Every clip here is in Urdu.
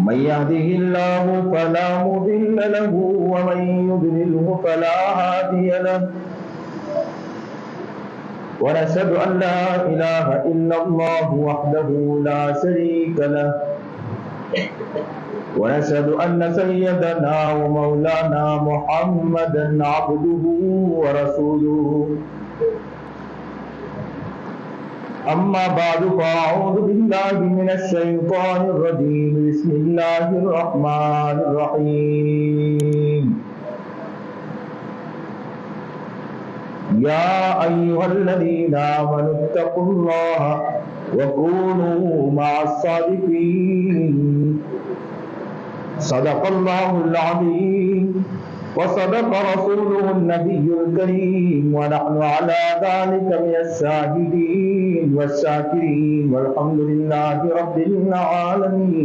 من يهده الله فلا مضل له ومن يضلله فلا هادي له ونشهد أن لا إله إلا الله وحده لا شريك له ونشهد أن سيدنا ومولانا محمدا عبده ورسوله أما بعد فأعوذ بالله من الشيطان الرجيم بسم الله الرحمن الرحيم يا أيها الذين آمنوا اتقوا الله وكونوا مع الصادقين صدق الله العظيم وصدق رسوله النبي الكريم ونحن على ذلك من الشاهدين والشاكرين والحمد لله رب العالمين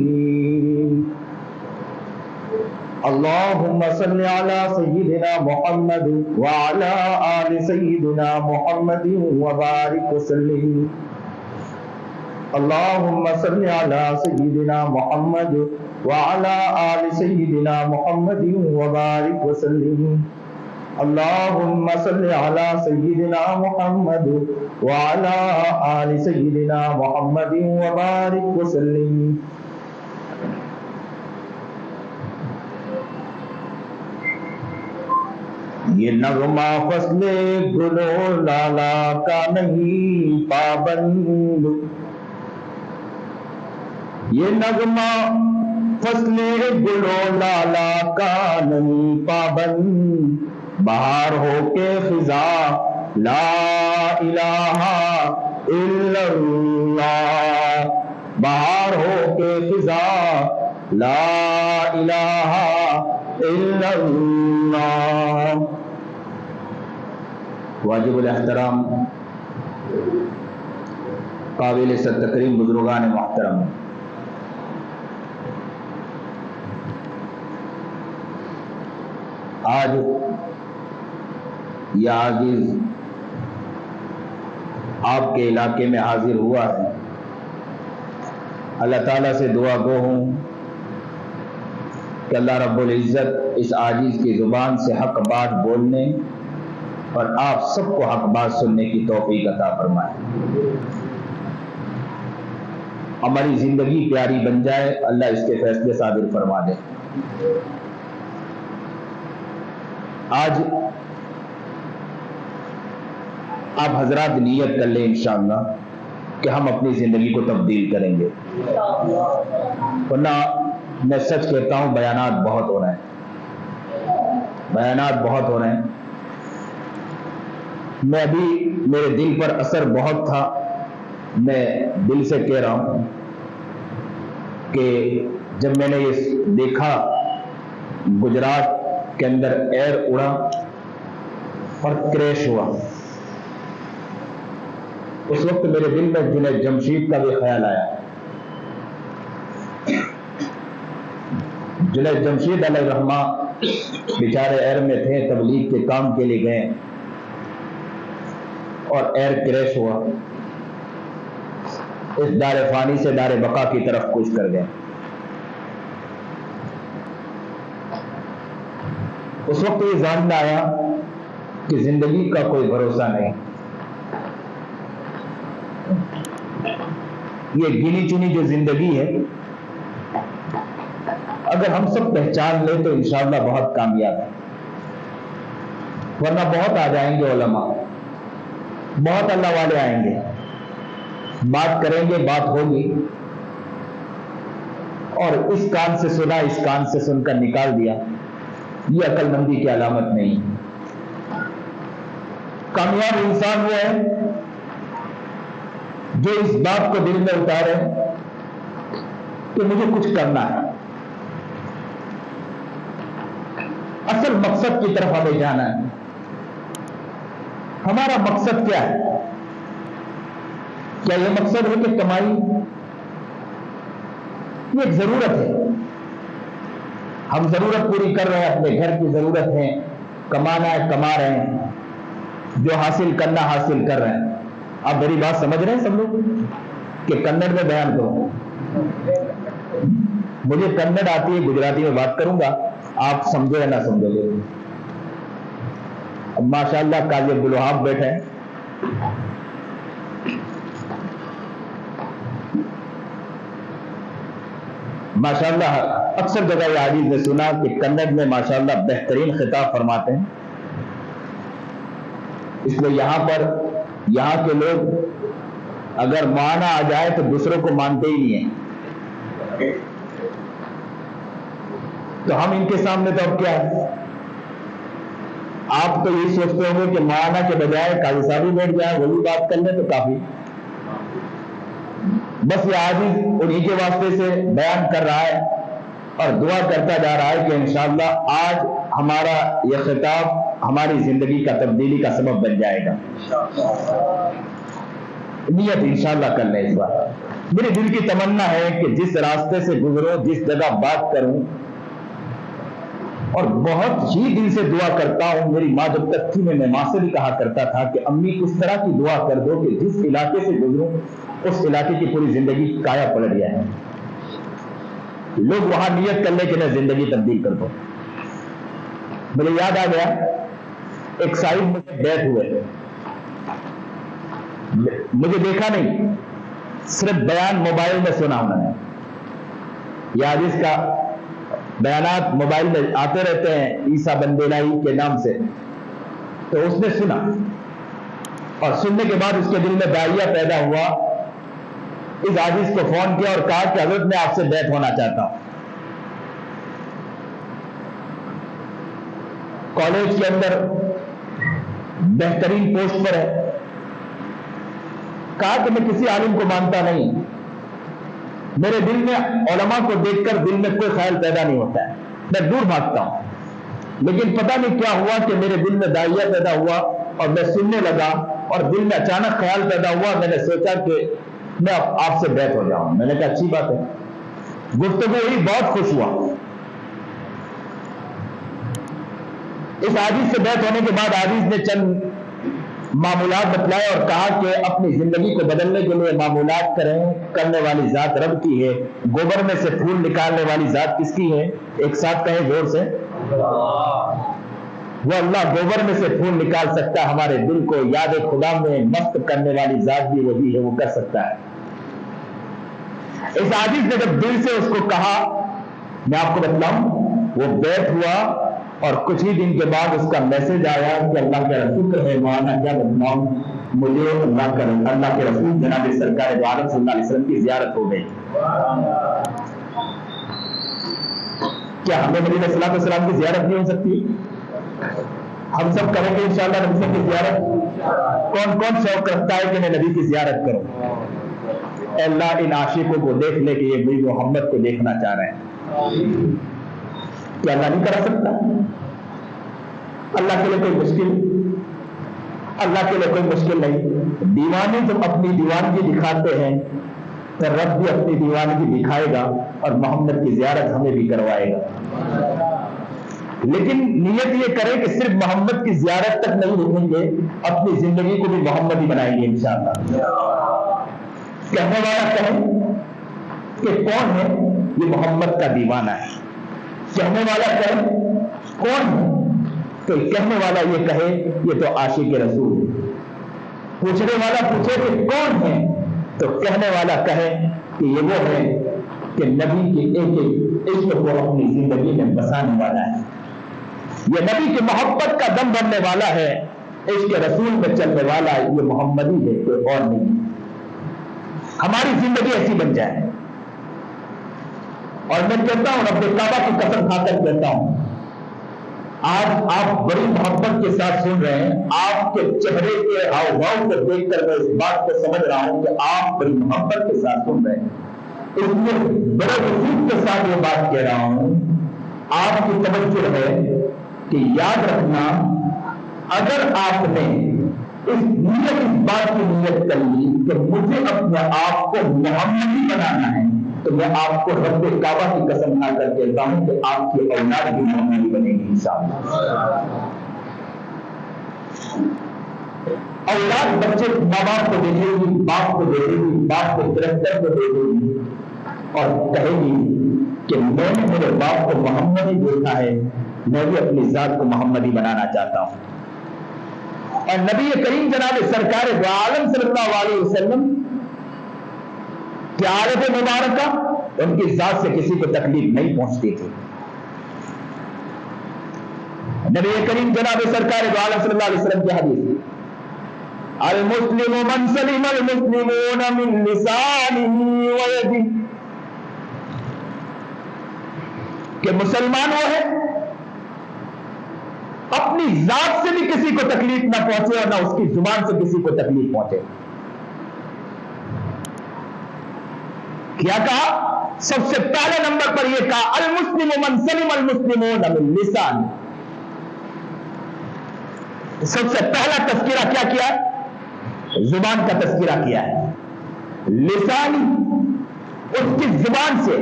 اللهم صل على سيدنا محمد وعلى آل سيدنا محمد وبارك وسلم اللهم صل على سيدنا محمد وعلى آل سيدنا محمد وبارك وسلم اللهم صل على سيدنا محمد وعلى آل سيدنا محمد وبارك وسلم یہ نغمہ فصل گلو لالا کا نہیں پابند یہ نغمہ فصل گلو لالا کا نہیں پابند بہار ہو کے خزاں لا الہ الا اللہ بہار ہو کے خزاں لا الہ الا اللہ واجب الاحترام قابل تکریم بزرگان محترم آج یہ عاجز آپ کے علاقے میں حاضر ہوا ہے اللہ تعالیٰ سے دعا گو ہوں کہ اللہ رب العزت اس عاجز کی زبان سے حق بات بولنے اور آپ سب کو حق بات سننے کی توفیق عطا فرمائے ہماری زندگی پیاری بن جائے اللہ اس کے فیصلے صادر فرما دے آج آپ حضرات نیت کر لیں انشاءاللہ کہ ہم اپنی زندگی کو تبدیل کریں گے ورنہ میں سچ کہتا ہوں بیانات بہت ہو رہے ہیں میں ابھی میرے دل پر اثر بہت تھا میں دل سے کہہ رہا ہوں کہ جب میں نے یہ دیکھا گجرات کے اندر ایئر اڑا اور کریش ہوا اس وقت میرے دل میں جنید جمشید کا بھی خیال آیا جنید جمشید علیہ الرحمہ بیچارے ایئر میں تھے تبلیغ کے کام کے لیے گئے اور ایئر کریش ہوا اس دار فانی سے دار بقا کی طرف کوچ کر گئے اس وقت یہ ذہن میں آیا کہ زندگی کا کوئی بھروسہ نہیں یہ گنی چنی جو زندگی ہے اگر ہم سب پہچان لیں تو انشاءاللہ بہت کامیاب ہے ورنہ بہت آ جائیں گے علماء بہت اللہ والے آئیں گے بات کریں گے بات ہوگی اور اس کان سے سنا اس کان سے سن کر نکال دیا یہ عقل مندی کی علامت نہیں کامیاب انسان وہ ہے جو اس بات کو دل میں اتارے کہ مجھے کچھ کرنا ہے اصل مقصد کی طرف ہمیں جانا ہے ہمارا مقصد کیا ہے کیا یہ مقصد ہے کہ کمائی یہ ایک ضرورت ہے ہم ضرورت پوری کر رہے ہیں اپنے گھر کی ضرورت ہے کمانا ہے کما رہے ہیں جو حاصل کرنا حاصل کر رہے ہیں آپ میری بات سمجھ رہے ہیں سب لوگ کہ کنڑ میں بیان کرو مجھے کنڑ آتی ہے، گجراتی میں بات کروں گا، آپ سمجھو یا نہ سمجھو گے. اب ماشاء اللہ قاضی عبدالوہاب بیٹھے ہیں. ماشاء اللہ اکثر جگہ یہ حدیث نے سنا کہ کنڑ میں ماشاء اللہ بہترین خطاب فرماتے ہیں. اس لیے یہاں کے لوگ اگر مانا آ جائے تو دوسروں کو مانتے ہی نہیں ہیں. تو ہم ان کے سامنے تو اب کیا ہے؟ آپ تو یہی سوچتے ہوں گے کہ مانا کے بجائے قاضی صاحب ہی بیٹھ جائے، وہی بات کر لیں تو کافی. بس یہ حدیث انہی کے واسطے سے بیان کر رہا ہے اور دعا کرتا جا رہا ہے کہ انشاءاللہ آج ہمارا یہ خطاب ہماری زندگی کا تبدیلی کا سبب بن جائے گا. نیت انشاءاللہ کر لیں اس بار. میرے دل کی تمنا ہے کہ جس راستے سے گزروں، جس جگہ بات کروں، اور بہت ہی دل سے دعا کرتا ہوں. میری ماں جب تک تھی میں ماں سے بھی کہا کرتا تھا کہ امی اس طرح کی دعا کر دو کہ جس علاقے سے گزروں اس علاقے کی پوری زندگی کایا پلٹ جائے، لوگ وہاں نیت کر لیں کہ میں زندگی تبدیل کر دوں. مجھے یاد آ گیا ایک صاحب مجھے بیٹھ ہوئے، مجھے دیکھا نہیں، صرف بیان موبائل میں سنا انہوں نے. یہ حدیث کا بیانات موبائل میں آتے رہتے ہیں عیسیٰ بن بیلائی کے نام سے. تو اس نے سنا اور سننے کے بعد اس کے دل میں داعیہ پیدا ہوا. اس حدیث کو فون کیا اور کہا کہ حضرت میں آپ سے بیعت ہونا چاہتا ہوں. کالج کے اندر بہترین پوسٹ پر ہے. کہا کہ میں کسی عالم کو مانتا نہیں، میرے دل میں علماء کو دیکھ کر دل میں کوئی خیال پیدا نہیں ہوتا ہے، میں دور بھاگتا ہوں. لیکن پتہ نہیں کیا ہوا کہ میرے دل میں داعیہ پیدا ہوا اور میں سننے لگا اور دل میں اچانک خیال پیدا ہوا. میں نے سوچا کہ میں آپ سے بیعت ہو جاؤں. میں نے کہا اچھی بات ہے. گفتگو ہوئی، بہت خوش ہوا. اس حدیث سے بیعت ہونے کے بعد حدیث نے چند معمولات بتلائے اور کہا کہ اپنی زندگی کو بدلنے کے لیے معمولات کرنے والی ذات رب کی ہے. گوبر میں سے پھول نکالنے والی ذات کس کی ہے؟ ایک ساتھ کہیں زور سے، وہ اللہ گوبر میں سے پھول نکال سکتا ہے. ہمارے دل کو یاد خدا میں مست کرنے والی ذات بھی وہی ہے، وہ کر سکتا ہے. اس حدیث نے جب دل سے اس کو کہا، میں آپ کو بتلاؤں، وہ بیعت ہوا اور کچھ ہی دن کے بعد اس کا میسج آیا کہ اللہ کے رسول ہے مانا کیا بتلاؤں، مجھے اللہ کے رسول جناب سرکار دو عالم صلی اللہ علیہ وسلم کی زیارت ہو گئی. کیا ہمیں نبی علیہ السلام کی زیارت نہیں ہو سکتی؟ ہم سب کریں گے انشاءاللہ نبی کی زیارت. کون کون شوق رکھتا ہے کہ میں نبی کی زیارت کروں؟ اے اللہ ان عاشقوں کو دیکھ لے کہ یہ بھی محمد کو دیکھنا چاہ رہے ہیں. کیا اللہ نہیں کرا سکتا؟ اللہ کے لیے کوئی مشکل نہیں. دیوانے جب اپنی دیوانگی دکھاتے ہیں تو رب بھی اپنی دیوانگی دکھائے گا اور محمد کی زیارت ہمیں بھی کروائے گا. لیکن نیت یہ کرے کہ صرف محمد کی زیارت تک نہیں رکیں گے، اپنی زندگی کو بھی محمد ہی بنائیں گے انشاءاللہ. کہنے والا کہے کہ کون ہے؟ یہ محمد کا دیوانہ ہے. کہنے والا کہے کون ہے؟ تو کہنے والا یہ کہے یہ تو عاشق رسول ہے. پوچھنے والا پوچھے کہ کون ہے؟ تو کہنے والا کہے کہ یہ وہ ہے کہ نبی کے ایک ایک عشق کو اپنی زندگی میں بسانے والا ہے. یہ نبی کی محبت کا دم بننے والا ہے، عشق رسول میں چلنے والا ہے. یہ محمدی ہے، کوئی اور نہیں. ہماری زندگی ایسی بن جائے. اور میں کہتا ہوں رب کعبہ کی قسم کھا کر کہتا ہوں، آج آپ بڑی محبت کے ساتھ سن رہے ہیں. آپ کے چہرے کے ہاؤ بھاؤ کو دیکھ کر میں اس بات کو سمجھ رہا ہوں کہ آپ بڑی محبت کے ساتھ سن رہے ہیں. اس لیے بڑے وجود کے ساتھ یہ بات کہہ رہا ہوں. آپ کی توجہ ہے کہ یاد رکھنا، اگر آپ نے اس بات کی نیت کر لی کہ مجھے اپنے آپ کو محمدی بنانا ہے، تو میں آپ کو رب کعبہ کی قسم کھا کر کہتا ہوں کہ آپ کی اولاد بھی محمدی بنے گی انشاءاللہ. اولاد بچے ماں باپ کو دیکھے گی، باپ کو دیکھے گی، باپ کے کرکٹر کو دیکھے گی. اور کہے گی کہ میں نے میرے باپ کو محمدی دیکھا ہے، میں بھی اپنی ذات کو محمدی بنانا چاہتا ہوں۔ اور نبی کریم جناب سرکار دو عالم صلی اللہ علیہ وسلم کی عادت مبارکہ ان کی ذات سے کسی کو تکلیف نہیں پہنچتی تھی۔ نبی کریم جناب سرکار دو عالم صلی اللہ علیہ وسلم کی حدیث، المسلم من سلم المسلمون من لسانه ويده، کہ مسلمان وہ ہے اپنی ذات سے بھی کسی کو تکلیف نہ پہنچے اور نہ اس کی زبان سے کسی کو تکلیف پہنچے۔ کیا کہا؟ سب سے پہلے نمبر پر یہ کہا المسلم من سلم المسلمون من لسانه، سب سے پہلا تذکرہ کیا کیا؟ زبان کا تذکرہ کیا ہے، لسانی، اس کی زبان سے۔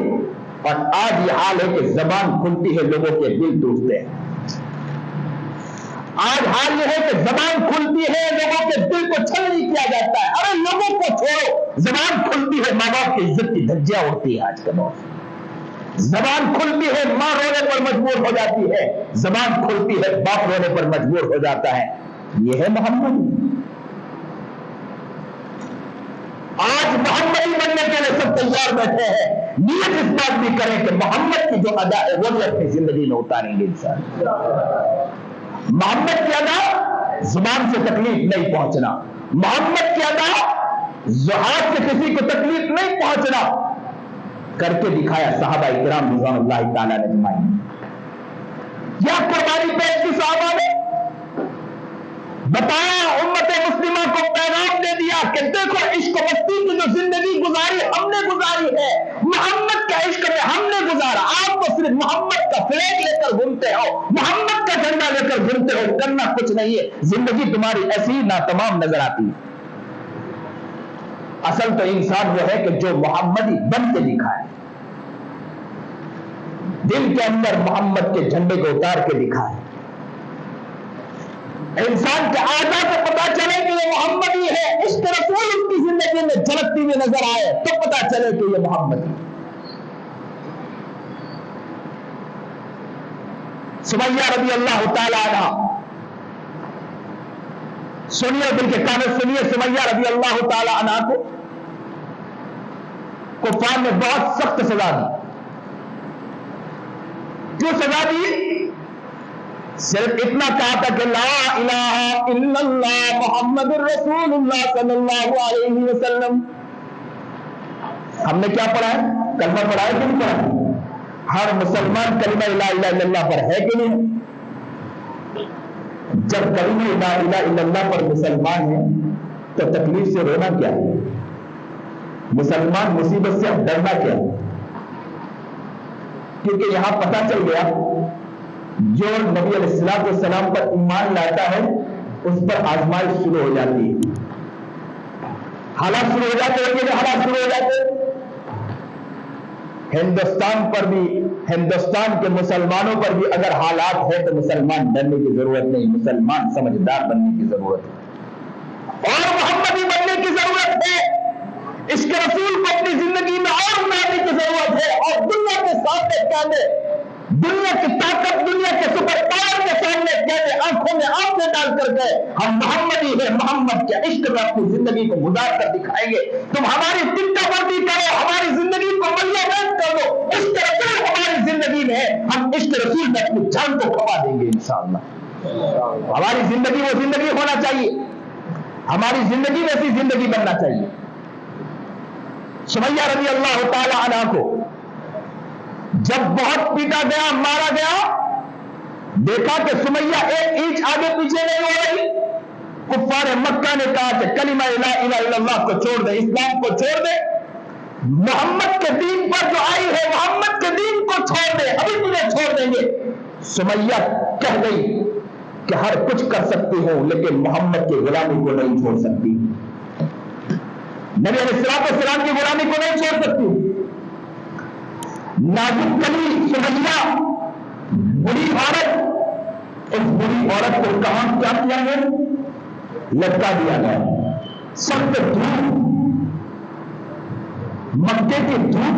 اور آج یہ حال ہے کہ زبان کھلتی ہے لوگوں کے دل ٹوٹتے ہیں۔ آج حال یہ ہے کہ زبان کھلتی ہے لوگوں کے دل کو چھلنی کیا جاتا ہے۔ ارے لوگوں کو چھوڑو، زبان کھلتی ہے ماں باپ کی عزت کی دھجیاں اڑتی ہے۔ آج کا دور زبان کھلتی ہے ماں رونے پر مجبور ہو جاتی ہے، زبان کھلتی ہے باپ رونے پر مجبور ہو جاتا ہے۔ یہ ہے محمد۔ آج محمدی بننے کے لیے سب تیار بیٹھے ہیں، نیت اس بات بھی کریں کہ محمد کی جو ادا ہے وہ بھی اپنی زندگی میں اتاریں گے انشاءاللہ۔ محمد کی ادا زبان سے تکلیف نہیں پہنچنا، محمد کی ادا ہاتھ سے کسی کو تکلیف نہیں پہنچنا، کر کے دکھایا صحابہ اکرام رضوان اللہ تعالی اجمعین۔ کیا قربانی پیش کی صحابہ نے؟ بتایا، امت مسلمہ کو پیغام دے دیا کہ دیکھو عشق و مستی کی جو زندگی گزاری ہم نے گزاری ہے، محمد کے عشق میں ہم نے گزارا۔ آپ تو صرف محمد کا فلیگ لے کر گھومتے ہو، محمد کا جھنڈا لے کر گھومتے ہو، کرنا کچھ نہیں ہے، زندگی تمہاری ایسی ناتمام نظر آتی ہے۔ اصل تو انسان وہ ہے کہ جو محمدی بن کے دکھائے، دل کے اندر محمد کے جھنڈے کو اتار کے دکھائے، انسان کے اعضاء کو پتا چلے کہ یہ محمدی ہے، عشق رسول ان کی زندگی میں جھلکتی ہوئی نظر آئے تو پتا چلے کہ یہ محمدی۔ سمیہ رضی اللہ تعالی عنہ، سنیے دل کے کانوں سنیے، سمیہ رضی اللہ تعالی عنہ کو کفار نے بہت سخت سزا دی۔ کیوں سزا دی؟ صرف اتنا کہا تھا کہ لا الہ الا اللہ محمد الرسول اللہ صلی اللہ علیہ وسلم۔ ہم نے کیا پڑھا ہے؟ کلمہ پڑھا ہے کہ نہیں پڑھا؟ ہر مسلمان کلمہ لا الہ الا اللہ پر ہے کہ نہیں؟ جب کلمہ لا الہ الا اللہ پر مسلمان ہے تو تکلیف سے رونا کیا ہے؟ مسلمان مصیبت سے ڈرنا کیا ہے؟ کیونکہ یہاں پتہ چل گیا جو نبی علیہ السلام پر ایمان لاتا ہے اس پر آزمائش شروع ہو جاتی ہے، حالات شروع ہو جاتے ہیں، حالات شروع ہو جاتے ہیں۔ ہندوستان پر بھی، ہندوستان کے مسلمانوں پر بھی اگر حالات ہے تو مسلمان ڈرنے کی ضرورت نہیں، مسلمان سمجھدار بننے کی ضرورت ہے اور محمدی بننے کی ضرورت ہے۔ اس کے رسول کو اپنی زندگی میں اور لانے کی ضرورت ہے اور دنیا کے سامنے کہنے، دنیا کی طاقت، دنیا کے سپر پاور کے سامنے کہنے، آنکھوں میں آنکھیں ڈال کر گئے ہم محمدی ہیں، محمد کے عشق میں اپنی زندگی کو گزار کر دکھائیں گے۔ تم ہماری ٹکا بندی کرو، ہماری زندگی کو ملیہ بیت کر دو، عشق رسول ہماری زندگی میں ہے، ہم عشق رسول میں اپنی جان کو کھپا دیں گے انشاءاللہ۔ ہماری زندگی وہ زندگی ہونا چاہیے، ہماری زندگی ویسی زندگی بننا چاہیے۔ سمیہ رضی اللہ تعالی عنہ کو جب بہت پیٹا گیا، مارا گیا، دیکھا کہ سمیہ ایک انچ آگے پیچھے نہیں ہو رہی، کفار مکہ نے کہا کہ کلمہ لا الہ الا اللہ کو چھوڑ دے، اسلام کو چھوڑ دے، محمد کے دین پر جو آئی ہے محمد کے دین کو چھوڑ دے، ابھی تجھے چھوڑ دیں گے۔ سمیہ کہہ گئی کہ ہر کچھ کر سکتی ہوں لیکن محمد کی غلامی کو نہیں چھوڑ سکتی، نبی علیہ السلام کی غلامی کو نہیں چھوڑ سکتی۔ نازک کلی سمیہ بری عورت، اس بری عورت کو کہاں کیا کیا گیا؟ لٹکا دیا گیا۔ سخت دھوپ، مکے کی دھوپ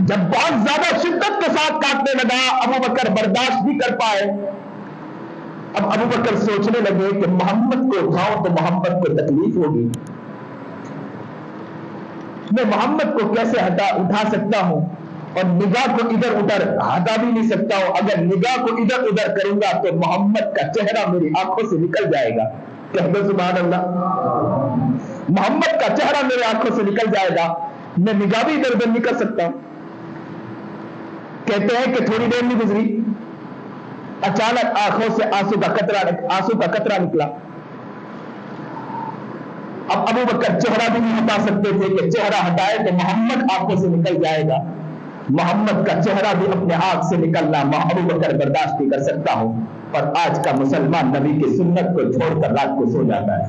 جب بہت زیادہ شدت کے ساتھ کاٹنے لگا، ابو بکر برداشت بھی کر پائے۔ اب ابو بکر سوچنے لگے کہ محمد کو اٹھاؤں تو محمد کو تکلیف ہوگی، میں محمد کو کیسے اٹھا سکتا ہوں، اور نگاہ کو ادھر ادھر ہٹا بھی نہیں سکتا ہوں۔ اگر نگاہ کو ادھر ادھر کروں گا تو محمد کا چہرہ میری آنکھوں سے نکل جائے گا۔ کہہ دو سبحان اللہ۔ محمد کا چہرہ میرے آنکھوں سے نکل جائے گا، میں نگاہ بھی ادھر ادھر نہیں کر سکتا ہوں۔ کہتے ہیں کہ تھوڑی دیر نہیں گزری، اچانک آنکھوں سے آنسو کا قطرہ نکلا۔ اب ابو بکر چہرہ بھی نہیں ہٹا سکتے تھے کہ چہرہ ہٹائے تو محمد آنکھوں سے نکل جائے گا، محمد کا چہرہ بھی اپنے آنکھ سے نکلنا ابو بکر برداشت نہیں کر سکتا ہوں۔ اور آج کا مسلمان نبی کی سنت کو چھوڑ کر رات کو سو جاتا ہے۔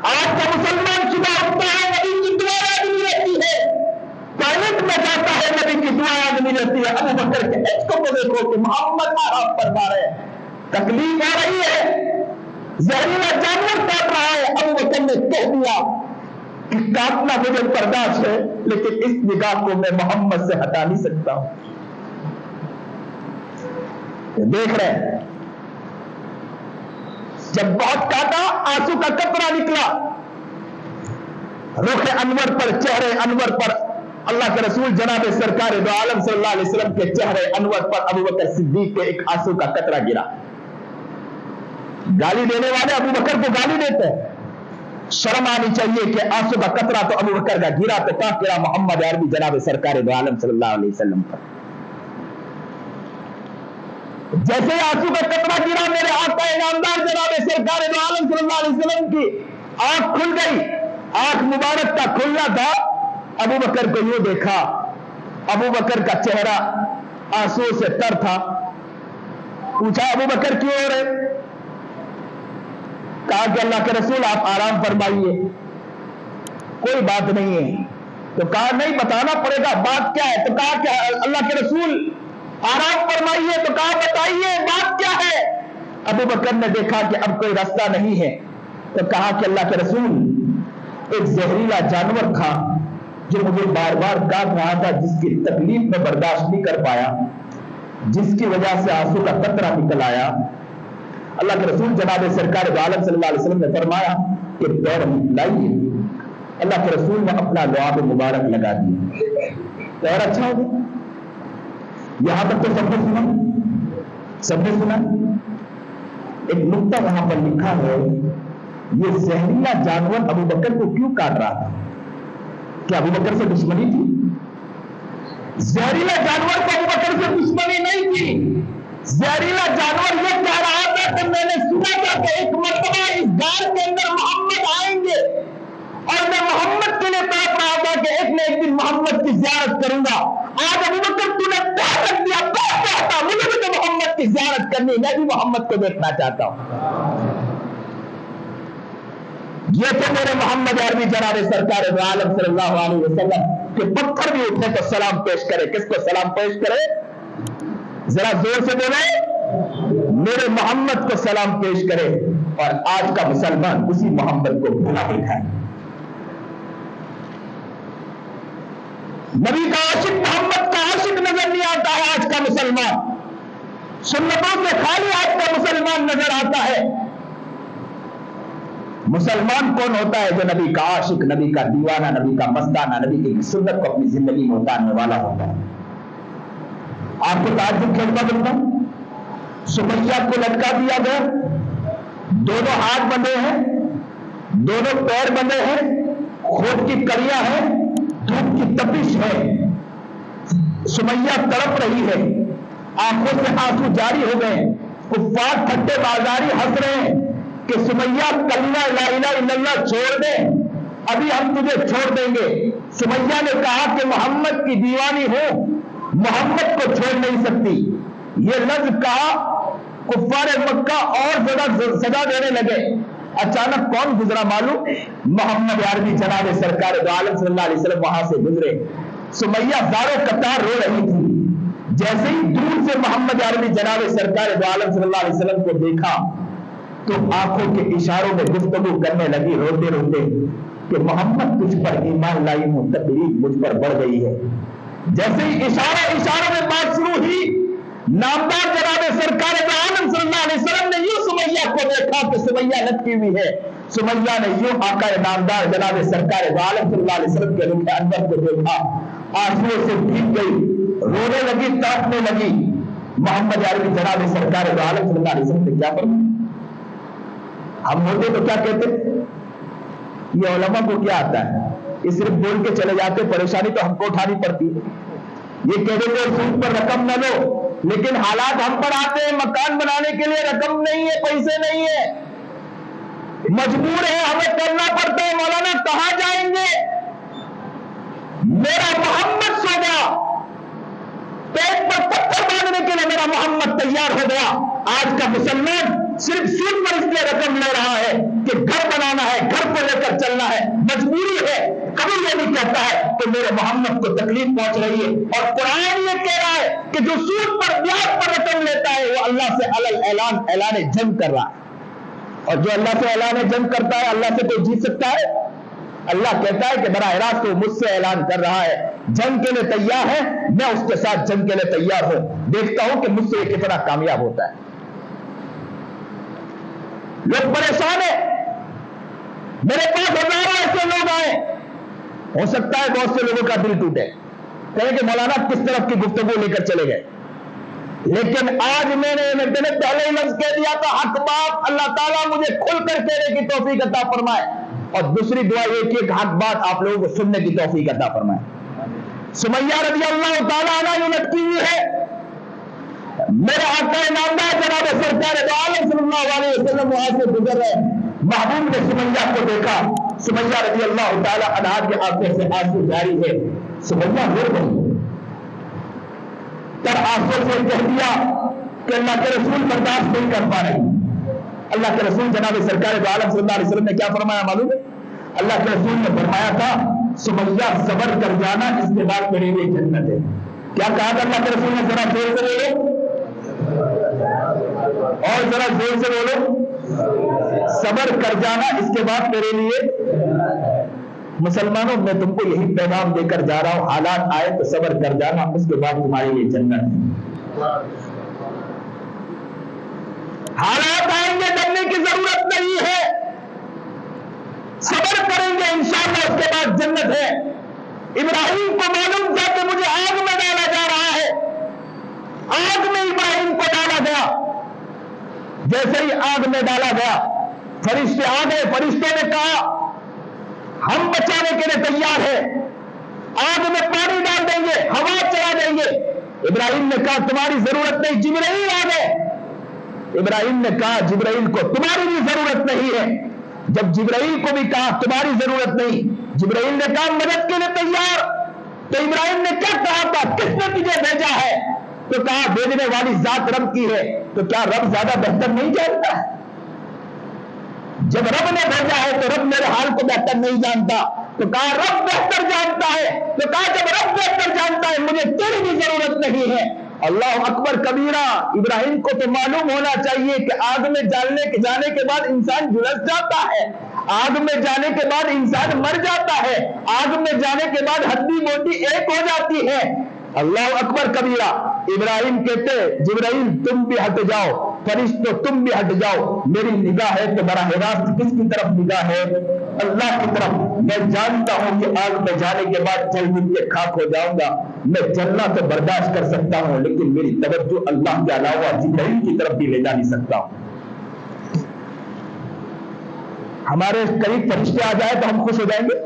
آج کا مسلمان صبح اٹھتا ہے، نبی کی دعا یاد نہیں رہتی ہے، ٹوائلٹ میں جاتا ہے، نبی کی دعا یاد نہیں رہتی ہے۔ ابو بکر کے عشق کو دیکھو کہ محمد آرام فرما رہے ہیں، تکلیف آ رہی ہے، زہریلا جانور کاٹ رہا ہے، ابو بکر نے کہہ دیا کہ کاٹنا مجھے برداشت ہے، لیکن اس نگاہ کو میں محمد سے ہٹا نہیں سکتا ہوں۔ دیکھ رہے ہیں، جب بہت کاٹا، آنسو کا قطرہ نکلا، رخ انور پر، چہرے انور پر، اللہ کے رسول جناب سرکار دو عالم صلی اللہ علیہ وسلم کے چہرے انور پر ابو بکر صدیق کے ایک آنسو کا قطرہ گرا۔ گالی دینے والے ابو بکر کو گالی دیتے ہیں، شرم آنی چاہیے کہ آنسو کا قطرہ تو ابو بکر کا گرا تو کہاں گرا محمد عربی جناب سرکار دو عالم صلی اللہ علیہ وسلم پر۔ جیسے آنسو کا قطرہ گرا، میرے آقا انعامدار جناب سرکار دو عالم صلی اللہ علیہ وسلم کی آنکھ کھل گئی۔ آنکھ مبارک کا کھلنا تھا، ابو بکر کو یوں دیکھا، ابو بکر کا چہرہ آنسو سے تر تھا۔ پوچھا ابو بکر کیوں ہو رہے؟ کہا کہ اللہ کے رسول آپ آرام فرمائیے، کوئی بات نہیں ہے۔ تو کہا نہیں، بتانا پڑے گا بات کیا ہے۔ تو کہا کہ اللہ کے رسول آرام فرمائیے، تو کہا بتائیے بات کیا ہے۔ ابو بکر نے دیکھا کہ اب کوئی راستہ نہیں ہے، تو کہا کہ اللہ کے رسول ایک زہریلا جانور تھا جو مجھے بار بار کاٹ رہا تھا، جس کی تکلیف میں برداشت نہیں کر پایا، جس کی وجہ سے آنسو کا قطرہ نکل آیا۔ اللہ کے رسول جناب سرکار دو عالم صلی اللہ علیہ وسلم نے فرمایا کہ پیر لائیے۔ اللہ کے رسول نے اپنا لعاب مبارک لگا دیا، پیر اچھا ہو گیا۔ یہاں تک تو سب نے سنا، سب نے سنا۔ ایک نقطہ وہاں پر لکھا ہے، یہ زہریلا جانور ابو بکر کو کیوں کاٹ رہا تھا؟ کیا ابو بکر سے دشمنی تھی؟ زہریلا جانور کو ابو بکر سے دشمنی نہیں تھی۔ زہریلا جانور یہ کہہ رہا تھا کہ میں نے سنا تھا کہ ایک مرتبہ اس غار کے اندر محمد آئیں گے، اور میں محمد کے لیے تڑپ رہا تھا کہ ایک نہ ایک دن محمد کی زیارت کروں گا۔ آج ابو بکر تو نے پیر رکھ دیا، میں چاہتا ہوں، مجھے بھی تو محمد کی زیارت کرنی، میں بھی محمد کو دیکھنا چاہتا ہوں۔ یہ تو میرے محمد عربی جناب سرکار دو عالم صلی اللہ علیہ وسلم کہ پتھر بھی اٹھے تو سلام پیش کرے۔ کس کو سلام پیش کرے؟ ذرا زور سے بولے، میرے محمد کو سلام پیش کرے۔ اور آج کا مسلمان اسی محمد کو بھولا بیٹھا ہے۔ نبی کا عاشق، محمد کا عاشق نظر نہیں آتا ہے آج کا مسلمان، سنتوں سے خالی آج کا مسلمان نظر آتا ہے۔ مسلمان کون ہوتا ہے؟ جو نبی کا عاشق، نبی کا دیوانہ، نبی کا مستانہ، نبی کی سنت کو اپنی زندگی میں اتارنے والا ہوتا ہے۔ آپ کو تعجب کھیلتا بنتا، سمیہ کو لٹکا دیا گیا، دونوں ہاتھ بندھے ہیں، دونوں پیر بندھے ہیں، خود کی کڑیاں ہیں، دھوپ کی تپش ہے، سمیہ تڑپ رہی ہے، آنکھوں سے آنسو جاری ہو گئے، کفار ٹھٹے بازاری ہنس رہے ہیں کہ سمیہ کلمہ لا الہ الا اللہ چھوڑ دے، ابھی ہم تجھے چھوڑ دیں گے۔ سمیہ نے کہا کہ محمد کی دیوانی ہوں، محمد کو چھوڑ نہیں سکتی۔ یہ لفظ کہا، کفار مکہ اور زیادہ سزا دینے لگے۔ اچانک کون گزرا معلوم؟ محمد عربی جناب سرکار دو عالم صلی اللہ علیہ وسلم وہاں سے گزرے۔ سمیہ زاروں قطار رو رہی تھی۔ جیسے ہی دور سے محمد عربی جناب سرکار دو عالم صلی اللہ علیہ وسلم کو دیکھا تو آنکھوں کے اشاروں میں گفتگو کرنے لگی روتے روتے کہ محمد تجھ پر ایمان لائی ہوں، تکلیف مجھ پر بڑھ گئی ہے۔ جیسے ہی اشارہ میں بات شروع ہوئی، نامدار جناب سرکار دو عالم صلی اللہ علیہ وسلم نے یوں سمیہ کو دیکھا کہ سمیہ لٹکی ہوئی ہے، سمیہ نے یوں آقا نامدار جناب سرکار دو عالم صلی اللہ علیہ وسلم کے رخ انور کو دیکھا، آنسوؤں سے بھیگ گئی، رونے لگی، تڑپنے لگی۔ محمد عربی جناب سرکار دو عالم صلی اللہ علیہ وسلم نے کیا فرمایا؟ ہم ہوتے تو کیا کہتے؟ یہ علماء کو کیا آتا ہے، یہ صرف بول کے چلے جاتے، پریشانی تو ہم کو اٹھانی پڑتی ہے۔ یہ کہہ دیتے سود پر رقم نہ لو، لیکن حالات ہم پر آتے ہیں، مکان بنانے کے لیے رقم نہیں ہے، پیسے نہیں ہے، مجبور ہے، ہمیں کرنا پڑتا ہے۔ مولانا کہاں جائیں گے؟ میرا محمد سو گیا، پیٹ پر پتھر باندھنے کے لیے میرا محمد تیار ہو گیا۔ آج کا مسلمان صرف سود پر اس لیے رقم لے رہا ہے کہ گھر بنانا ہے، گھر کو لے کر چلنا ہے، مجبوری ہے۔ کبھی یہ نہیں کہتا ہے کہ میرے محمد کو تکلیف پہنچ رہی ہے۔ اور قرآن یہ کہہ رہا ہے کہ جو سود پر بیاج پر رقم لیتا ہے وہ اللہ سے اعلان جنگ کر رہا ہے۔ اور جو اللہ سے اعلان جنگ کرتا ہے، اللہ سے کوئی جیت سکتا ہے؟ اللہ کہتا ہے کہ براہ راست وہ مجھ سے اعلان کر رہا ہے، جنگ کے لیے تیار ہے، میں اس کے ساتھ جنگ کے لیے تیار ہوں، دیکھتا ہوں کہ مجھ سے یہ کتنا کامیاب ہوتا ہے۔ لوگ پریشان ہیں، میرے پاس ہزاروں ایسے لوگ آئے، ہو سکتا ہے بہت سے لوگوں کا دل ٹوٹے، کہیں کہ مولانا کس طرف کی گفتگو لے کر چلے گئے، لیکن آج میں نے پہلے ہی لفظ کہہ دیا تھا، حق بات اللہ تعالیٰ مجھے کھل کر کہنے کی توفیق عطا فرمائے، اور دوسری دعا یہ کہ حق بات آپ لوگوں کو سننے کی توفیق عطا فرمائے۔ سمیہ رضی اللہ تعالیٰ عنہ جو لٹکی ہوئی ہے، میرے آقا نامدار جناب سرکار دو عالم صلی اللہ علیہ وسلم وہاں سے گزر رہے، محبوب نے سمیہ کو دیکھا، سمیہ رضی اللہ تعالیٰ عنہ کی آنکھوں سے آنسو جاری ہے، سمیہ رو گئی، تب آنسو سے کہہ دیا کہ اللہ کے رسول برداشت نہیں کر پا رہے۔ اللہ کے رسول جناب سرکار دو عالم صلی اللہ علیہ وسلم نے کیا فرمایا معلوم ہے؟ اللہ کے رسول نے فرمایا تھا سمیہ صبر کر جانا، اس کے بعد میرے لیے جنت ہے۔ کیا کہا تھا اللہ کے رسول نے؟ ذرا زور سے بولو اور ذرا زور سے بولو، صبر کر جانا، اس کے بعد میرے لیے۔ مسلمانوں میں تم کو یہی پیغام دے کر جا رہا ہوں، حالات آئے تو صبر کر جانا، اس کے بعد تمہارے لیے جنت ہے۔ حالات آئیں گے، ڈرنے کی ضرورت نہیں ہے، صبر کریں گے انشاءاللہ، اس کے بعد جنت ہے۔ ابراہیم کو معلوم تھا کہ مجھے آگ میں ڈالا جا رہا ہے، آگ میں ابراہیم کو ڈالا گیا۔ جیسے ہی آگ میں ڈالا گیا، فرشتے آ گئے، فرشتوں نے کہا ہم بچانے کے لیے تیار ہیں، آگ میں پانی ڈال دیں گے، ہوا چلا دیں گے۔ ابراہیم نے کہا تمہاری ضرورت نہیں، جبرائیل آ گئے۔ ابراہیم نے کہا جبرائیل کو تمہاری بھی ضرورت نہیں ہے۔ جب جبرائیل کو بھی کہا تمہاری ضرورت نہیں، جبرائیل نے کہا مدد کے لیے تیار۔ تو ابراہیم نے کیا کہا تھا؟ کس نے تجھے بھیجا ہے؟ تو کہا بھیجنے والی ذات رب کی ہے۔ تو کیا رب زیادہ بہتر نہیں جانتا ہے؟ جب رب نے بھیجا ہے تو رب میرے حال کو بہتر نہیں جانتا؟ تو کہا رب بہتر جانتا ہے۔ تو کہا جب رب بہتر جانتا ہے مجھے تیری بھی ضرورت نہیں ہے۔ اللہ اکبر کبیرہ۔ ابراہیم کو تو معلوم ہونا چاہیے کہ آگ میں جانے کے بعد انسان جھلس جاتا ہے، آگ میں جانے کے بعد انسان مر جاتا ہے، آگ میں جانے کے بعد ہڈی موٹی ایک ہو جاتی ہے۔ اللہ اکبر کبیرہ۔ ابراہیم کہتے جبرائیل تم بھی ہٹ جاؤ، فرشتوں تم بھی ہٹ جاؤ، میری نگاہ ہے تو براہ راست کس کی طرف نگاہ ہے؟ اللہ کی طرف۔ میں جانتا ہوں کہ آگ میں جانے کے بعد جل مل کے خاک ہو جاؤں گا، میں جلنا تو برداشت کر سکتا ہوں، لیکن میری توجہ اللہ کے علاوہ جبرائیل کی طرف بھی لے جا نہیں سکتا ہوں۔ ہمارے قریب فرشتے آ جائے تو ہم خوش ہو جائیں گے؟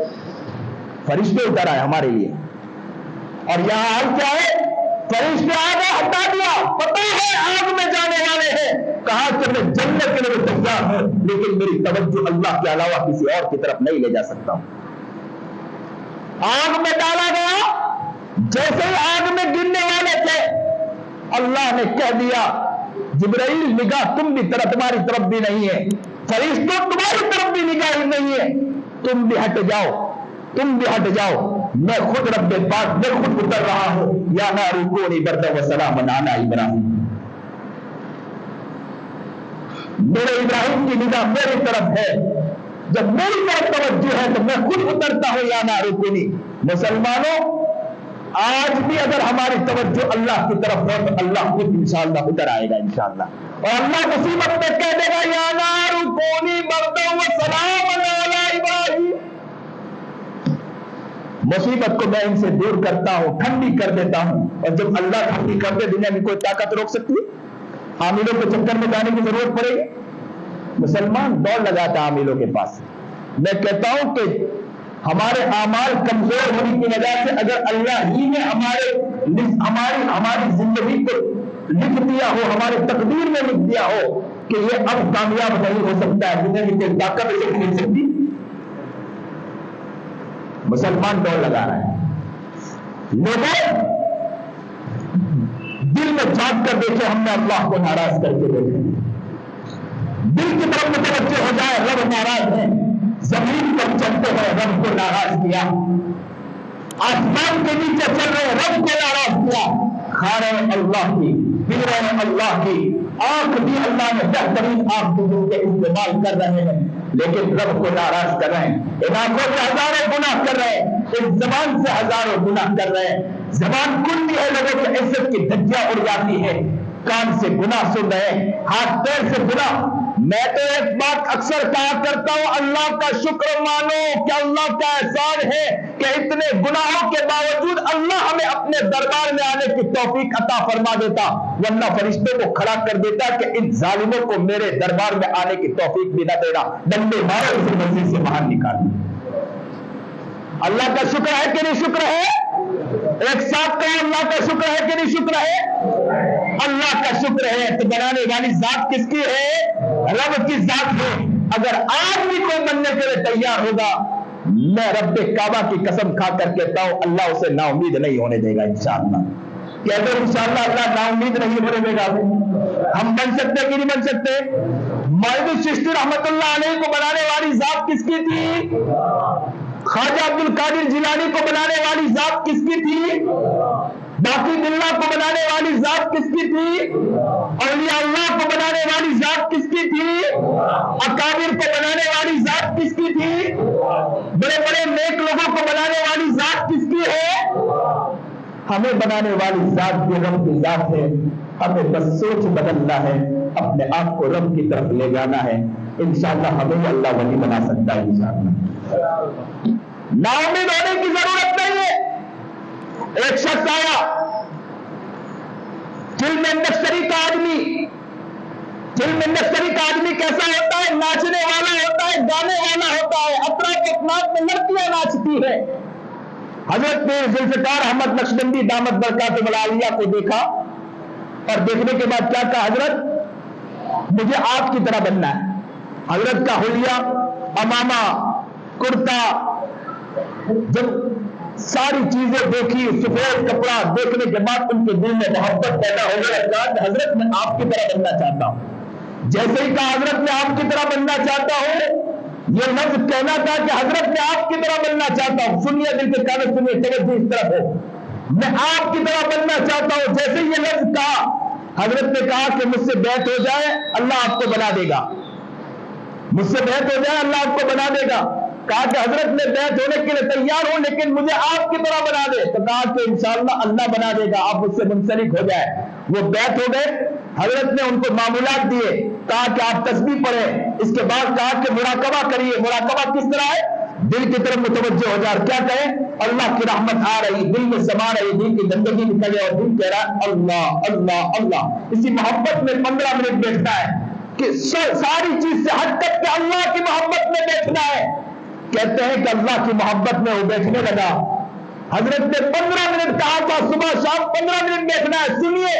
فرشتے اتر آئے ہمارے لیے، اور یہاں حال کیا ہے؟ فرشتے آ گئے، ہٹا دیا، پتہ ہے آگ میں جانے والے ہیں، کہا کہ میں جنت کے لیے تیار ہوں، لیکن میری توجہ اللہ کے علاوہ کسی اور کی طرف نہیں لے جا سکتا ہوں۔ آگ میں ڈالا گیا، جیسے ہی آگ میں گرنے والے تھے اللہ نے کہہ دیا جبرائیل نگاہ تم بھی طرف، تمہاری طرف بھی نہیں ہے، فرشتوں تمہاری طرف بھی نگاہ نہیں ہے، تم بھی ہٹ جاؤ، تم بھی ہٹ جاؤ، میں خود رب پاک میں خود اتر رہا ہوں۔ یا نار کونی بردا و سلام علی ابراہیم، میرے ابراہیم کی نگاہ میری طرف ہے، جب میری طرف توجہ ہے تو میں خود اترتا ہوں۔ یا نار کونی۔ مسلمانوں آج بھی اگر ہماری توجہ اللہ کی طرف ہو تو اللہ خود انشاءاللہ ادھر آئے گا انشاءاللہ، اور اللہ مصیبت میں کہہ دے گا یا نار کونی بردا وسلام علی ابراہیم، مصیبت کو میں ان سے دور کرتا ہوں، ٹھنڈی کر دیتا ہوں، اور جب اللہ ٹھنڈی کر دے دنیا میں کوئی طاقت روک سکتی ہے؟ عاملوں کے چکر میں جانے کی ضرورت پڑے گی؟ مسلمان دوڑ لگاتا عاملوں کے پاس۔ میں کہتا ہوں کہ ہمارے اعمال کمزور ہونے کی وجہ سے اگر اللہ ہی نے ہماری زندگی کو لکھ دیا ہو، ہمارے تقدیر میں لکھ دیا ہو کہ یہ اب کامیاب نہیں ہو سکتا ہے، دنیا کی کوئی طاقت اسے نہیں مل سکتی، مسلمان دوڑ لگا رہا ہے۔ لوگوں دل میں جھانک کر دیکھے، ہم نے اللہ کو ناراض کر کے دیکھے، دل کی طرف متوجہ ہو جائے رب ناراض ہے، زمین پر چلتے ہیں رب کو ناراض کیا، آسمان کے نیچے چل رہے رب کو ناراض کیا، کھا رہے ہیں اللہ کی، پی رہے ہیں اللہ کی، آنکھ بھی اللہ نے بہترین آنکھ کے استعمال کر رہے ہیں لیکن رب کو ناراض کر رہے ہیں، ان آنکھوں سے ہزاروں گناہ کر رہے ہیں، اس زبان سے ہزاروں گناہ کر رہے ہیں، زبان کھلتی ہے لوگوں کی عزت کی دھجیاں اڑ جاتی ہے، کان سے گناہ سن رہے ہیں، ہاتھ پیر سے گناہ۔ میں تو ایک بات اکثر کہا کرتا ہوں، اللہ کا شکر مانو کہ اللہ کا احسان ہے کہ اتنے گناہوں کے باوجود اللہ ہمیں اپنے دربار میں آنے کی توفیق عطا فرما دیتا، ورنہ فرشتوں کو کھڑا کر دیتا کہ ان ظالموں کو میرے دربار میں آنے کی توفیق بھی نہ دینا، ڈنڈے مارو اسے مسجد سے باہر نکال۔ اللہ کا شکر ہے کہ نہیں شکر ہے؟ ایک ساتھ کہو اللہ کا شکر ہے کہ نہیں شکر ہے؟ اللہ کا شکر ہے۔ تو بنانے والی ذات کس کی ہے؟ رب کی ذات ہے۔ اگر آج بھی کوئی بننے کے لیے تیار ہوگا، میں رب کعبہ کی قسم کھا کر کہتا ہوں اللہ اسے نا امید نہیں ہونے دے گا انشاءاللہ۔ کہتے ہیں انشاءاللہ اللہ نا امید نہیں ہونے دے گا۔ ہم بن سکتے کہ نہیں بن سکتے؟ مولوی چشتی رحمت اللہ علیہ کو بنانے والی ذات کس کی تھی؟ خواجہ عبد القادر جیلانی کو بنانے والی ذات کس کی تھی؟ باقی باللہ کو بنانے والی ذات کس کی تھی؟ اولیاء اللہ کو بنانے والی ذات کس کی تھی؟ اکابر کو بنانے والی ذات کس کی تھی؟ بڑے بڑے نیک لوگوں کو بنانے والی ذات کس کی ہے؟ ہمیں بنانے والی ذات بھی رب کی ذات ہے۔ ہمیں بس سوچ بدلنا ہے، اپنے آپ کو رب کی طرف لے جانا ہے، انشاءاللہ ہمیں اللہ ولی بنا سکتا ہے انشاءاللہ۔ نا امید ہونے کی ضرورت نہیں ہے۔ ایک شخص آیا، فلم انڈسٹری کا آدمی کیسا ہوتا ہے؟ ناچنے والا ہوتا ہے، گانے والا ہوتا ہے، اطراف اطراف میں لڑکیاں ناچتی ہے۔ حضرت نے ذوالفقار احمد نقشبندی دامت برکاتہ العالیہ کو دیکھا اور دیکھنے کے بعد کیا کہا؟ حضرت مجھے آپ کی طرح بننا ہے۔ حضرت کا حلیہ، امامہ، کرتا، جب ساری چیزیں دیکھی، سفید کپڑا دیکھنے کے بعد ان کے دل میں محبت پیدا ہو گئی، کہا کہ حضرت میں آپ کی طرح بننا چاہتا ہوں۔ جیسے ہی کہا حضرت میں آپ کی طرح بننا چاہتا ہوں، یہ لفظ کہنا تھا کہ حضرت میں آپ کی طرح بننا چاہتا ہوں، سنیے دل کے کانوں سنیے، توجہ اس طرف ہو، میں آپ کی طرح بننا چاہتا ہوں۔ جیسے یہ لفظ کہا، حضرت نے کہا کہ مجھ سے بیعت ہو جائے اللہ آپ کو بنا دے گا، مجھ سے بیعت ہو جائے اللہ آپ کو بنا دے گا۔ کہا کہ حضرت میں بیعت ہونے کے لیے تیار ہوں لیکن مجھے آپ کی طرح بنا دے، تو کہا کہ انشاءاللہ اللہ بنا دے گا، آپ مجھ سے منسلک ہو جائے۔ وہ بیعت ہو گئے، حضرت نے ان کو معمولات دیے، کہا کہ آپ تسبیح پڑھیں، اس کے بعد کہا کہ مراقبہ کریے۔ مراقبہ کس طرح ہے؟ دل کی طرف متوجہ ہو جائے، کیا کہیں؟ اللہ کی رحمت آ رہی، دل میں سما رہی، دل کی زندگی نکل اور دل کہہ رہا ہے اللہ اللہ اللہ۔ اسی محبت میں 15 منٹ بیٹھتا ہے کہ ساری چیز سے ہٹ کر کے اللہ کی محبت میں بیٹھنا ہے۔ کہتے ہیں کہ اللہ کی محبت میں وہ بیٹھنے لگا۔ حضرت نے 15 منٹ کہا تھا، صبح شام 15 منٹ بیٹھنا ہے۔ سنیے،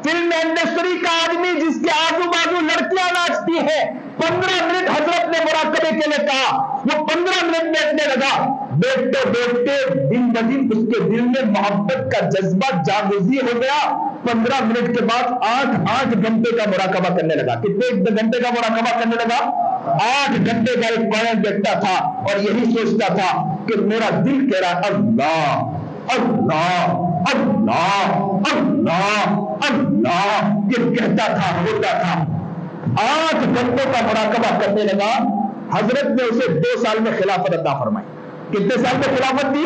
فلم انڈسٹری کا آدمی جس کے آزو بازو لڑکیاں ناچتی ہیں، 15 منٹ حضرت نے مراقبے کے لیے کہا، وہ 15 منٹ بیٹھنے لگا۔ بیٹھتے بیٹھتے دن بدن اس کے دل میں محبت کا جذبہ جاگزی ہو گیا۔ 15 منٹ کے بعد 8 گھنٹے کا مراقبہ کرنے لگا۔ کتنے گھنٹے کا مراقبہ کرنے لگا؟ 8 گھنٹے کا ایک پوائنٹ بیٹھتا تھا اور یہی سوچتا تھا کہ میرا دل کہہ رہا اللہ اللہ اللہ اللہ اللہ، یہ کہتا تھا، ہوتا تھا۔ 8 گھنٹوں کا مراقبہ کرنے لگا۔ حضرت نے اسے 2 سال میں خلافت عطا فرمائی۔ کتنے سال میں خلافت دی؟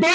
2